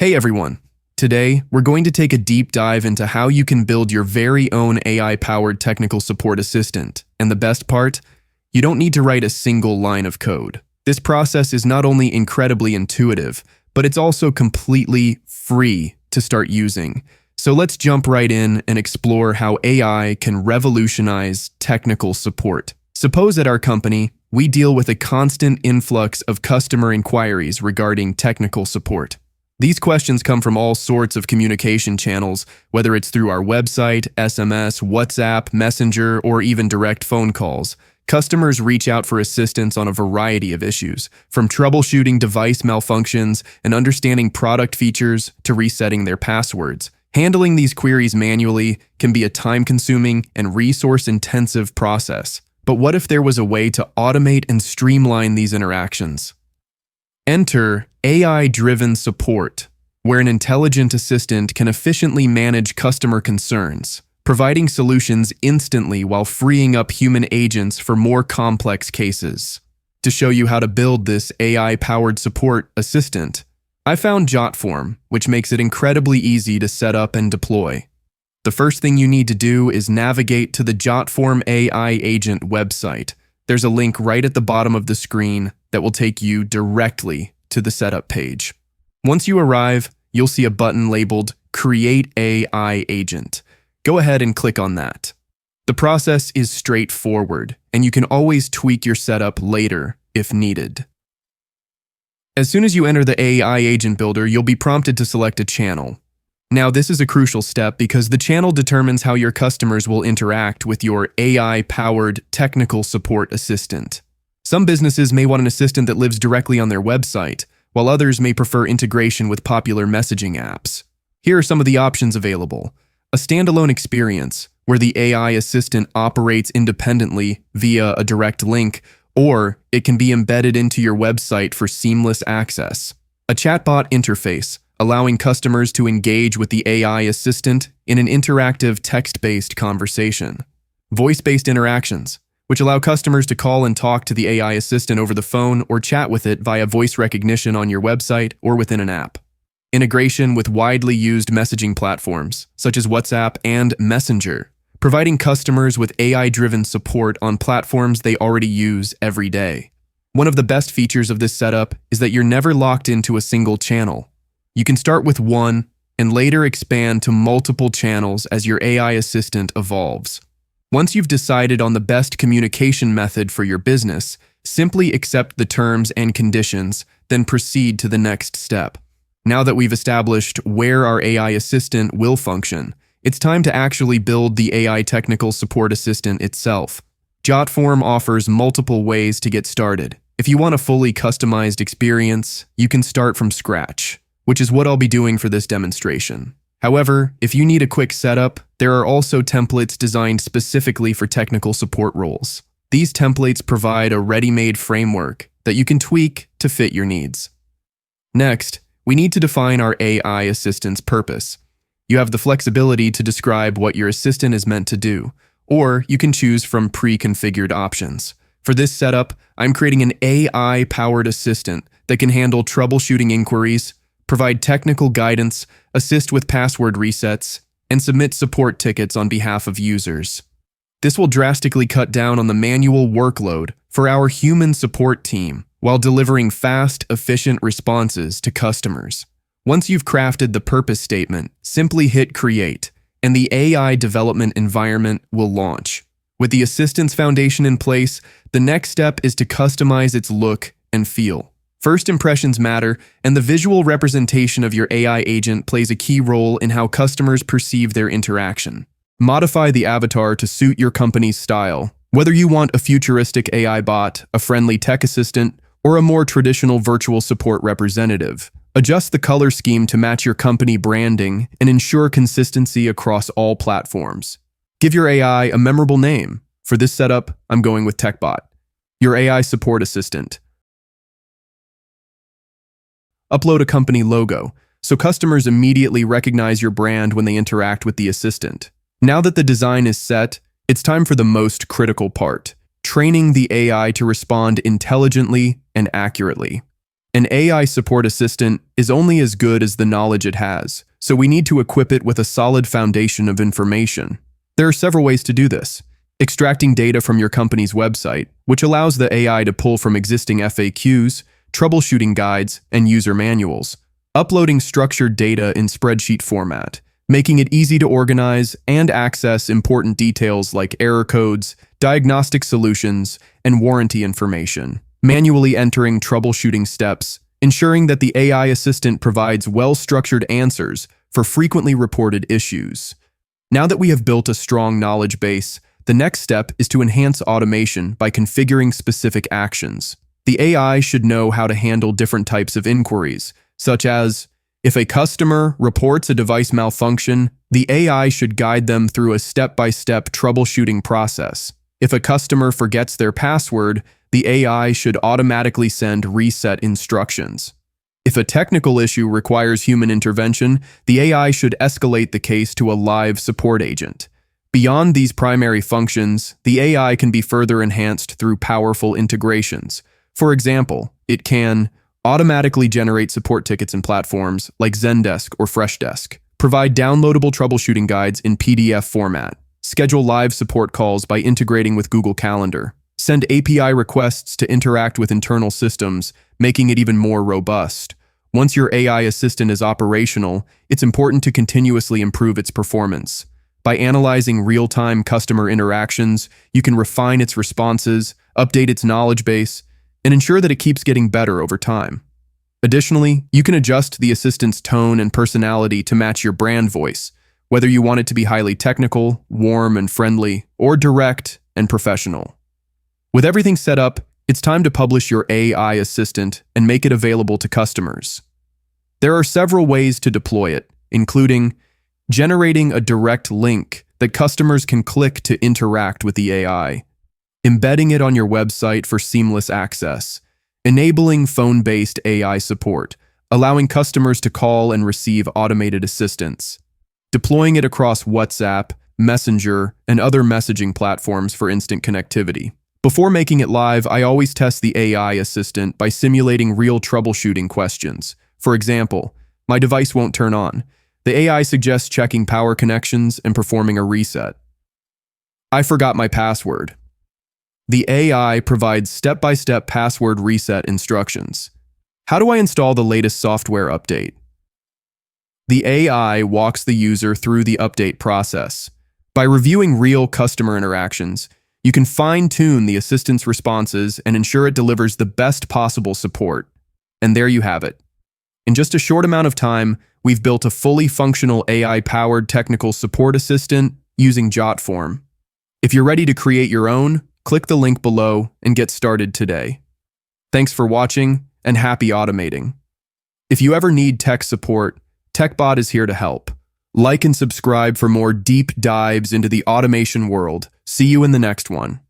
Hey everyone! Today, we're going to take a deep dive into how you can build your very own AI-powered technical support assistant. And the best part? You don't need to write a single line of code. This process is not only incredibly intuitive, but it's also completely free to start using. So let's jump right in and explore how AI can revolutionize technical support. Suppose at our company, we deal with a constant influx of customer inquiries regarding technical support. These questions come from all sorts of communication channels, whether it's through our website, SMS, WhatsApp, Messenger, or even direct phone calls. Customers reach out for assistance on a variety of issues, from troubleshooting device malfunctions and understanding product features to resetting their passwords. Handling these queries manually can be a time-consuming and resource-intensive process. But what if there was a way to automate and streamline these interactions? Enter AI-driven support, where an intelligent assistant can efficiently manage customer concerns, providing solutions instantly while freeing up human agents for more complex cases. To show you how to build this AI-powered support assistant, I found JOTFORM, which makes it incredibly easy to set up and deploy. The first thing you need to do is navigate to the JOTFORM AI agent website. There's a link right at the bottom of the screen that will take you directly to the setup page. Once you arrive, you'll see a button labeled Create AI Agent. Go ahead and click on that. The process is straightforward, and you can always tweak your setup later if needed. As soon as you enter the AI Agent Builder, you'll be prompted to select a channel. Now, this is a crucial step because the channel determines how your customers will interact with your AI-powered technical support assistant. Some businesses may want an assistant that lives directly on their website, while others may prefer integration with popular messaging apps. Here are some of the options available. A standalone experience, where the AI assistant operates independently via a direct link, or it can be embedded into your website for seamless access. A chatbot interface, allowing customers to engage with the AI assistant in an interactive text-based conversation. Voice-based interactions, which allow customers to call and talk to the AI assistant over the phone or chat with it via voice recognition on your website or within an app. Integration with widely used messaging platforms, such as WhatsApp and Messenger, providing customers with AI-driven support on platforms they already use every day. One of the best features of this setup is that you're never locked into a single channel. You can start with one and later expand to multiple channels as your AI assistant evolves. Once you've decided on the best communication method for your business, simply accept the terms and conditions, then proceed to the next step. Now that we've established where our AI assistant will function, it's time to actually build the AI technical support assistant itself. JOTFORM offers multiple ways to get started. If you want a fully customized experience, you can start from scratch, which is what I'll be doing for this demonstration. However, if you need a quick setup, there are also templates designed specifically for technical support roles. These templates provide a ready-made framework that you can tweak to fit your needs. Next, we need to define our AI assistant's purpose. You have the flexibility to describe what your assistant is meant to do, or you can choose from pre-configured options. For this setup, I'm creating an AI-powered assistant that can handle troubleshooting inquiries, provide technical guidance, assist with password resets, and submit support tickets on behalf of users. This will drastically cut down on the manual workload for our human support team while delivering fast, efficient responses to customers. Once you've crafted the purpose statement, simply hit Create, and the AI development environment will launch. With the assistant's foundation in place, the next step is to customize its look and feel. First impressions matter, and the visual representation of your AI agent plays a key role in how customers perceive their interaction. Modify the avatar to suit your company's style. Whether you want a futuristic AI bot, a friendly tech assistant, or a more traditional virtual support representative, adjust the color scheme to match your company branding and ensure consistency across all platforms. Give your AI a memorable name. For this setup, I'm going with TechBot, your AI support assistant. Upload a company logo, so customers immediately recognize your brand when they interact with the assistant. Now that the design is set, it's time for the most critical part, training the AI to respond intelligently and accurately. An AI support assistant is only as good as the knowledge it has, so we need to equip it with a solid foundation of information. There are several ways to do this. Extracting data from your company's website, which allows the AI to pull from existing FAQs, troubleshooting guides, and user manuals. Uploading structured data in spreadsheet format, making it easy to organize and access important details like error codes, diagnostic solutions, and warranty information. Manually entering troubleshooting steps, ensuring that the AI assistant provides well-structured answers for frequently reported issues. Now that we have built a strong knowledge base, the next step is to enhance automation by configuring specific actions. The AI should know how to handle different types of inquiries, such as, if a customer reports a device malfunction, the AI should guide them through a step-by-step troubleshooting process. If a customer forgets their password, the AI should automatically send reset instructions. If a technical issue requires human intervention, the AI should escalate the case to a live support agent. Beyond these primary functions, the AI can be further enhanced through powerful integrations. For example, it can automatically generate support tickets in platforms like Zendesk or Freshdesk, provide downloadable troubleshooting guides in PDF format, schedule live support calls by integrating with Google Calendar, send API requests to interact with internal systems, making it even more robust. Once your AI assistant is operational, it's important to continuously improve its performance. By analyzing real-time customer interactions, you can refine its responses, update its knowledge base, and ensure that it keeps getting better over time. Additionally, you can adjust the assistant's tone and personality to match your brand voice, whether you want it to be highly technical, warm and friendly, or direct and professional. With everything set up, it's time to publish your AI assistant and make it available to customers. There are several ways to deploy it, including generating a direct link that customers can click to interact with the AI, embedding it on your website for seamless access, enabling phone-based AI support, allowing customers to call and receive automated assistance, deploying it across WhatsApp, Messenger, and other messaging platforms for instant connectivity. Before making it live, I always test the AI assistant by simulating real troubleshooting questions. For example, my device won't turn on. The AI suggests checking power connections and performing a reset. I forgot my password. The AI provides step-by-step password reset instructions. How do I install the latest software update? The AI walks the user through the update process. By reviewing real customer interactions, you can fine-tune the assistant's responses and ensure it delivers the best possible support. And there you have it. In just a short amount of time, we've built a fully functional AI-powered technical support assistant using JOTFORM. If you're ready to create your own, click the link below and get started today. Thanks for watching and happy automating. If you ever need tech support, TechBot is here to help. Like and subscribe for more deep dives into the automation world. See you in the next one.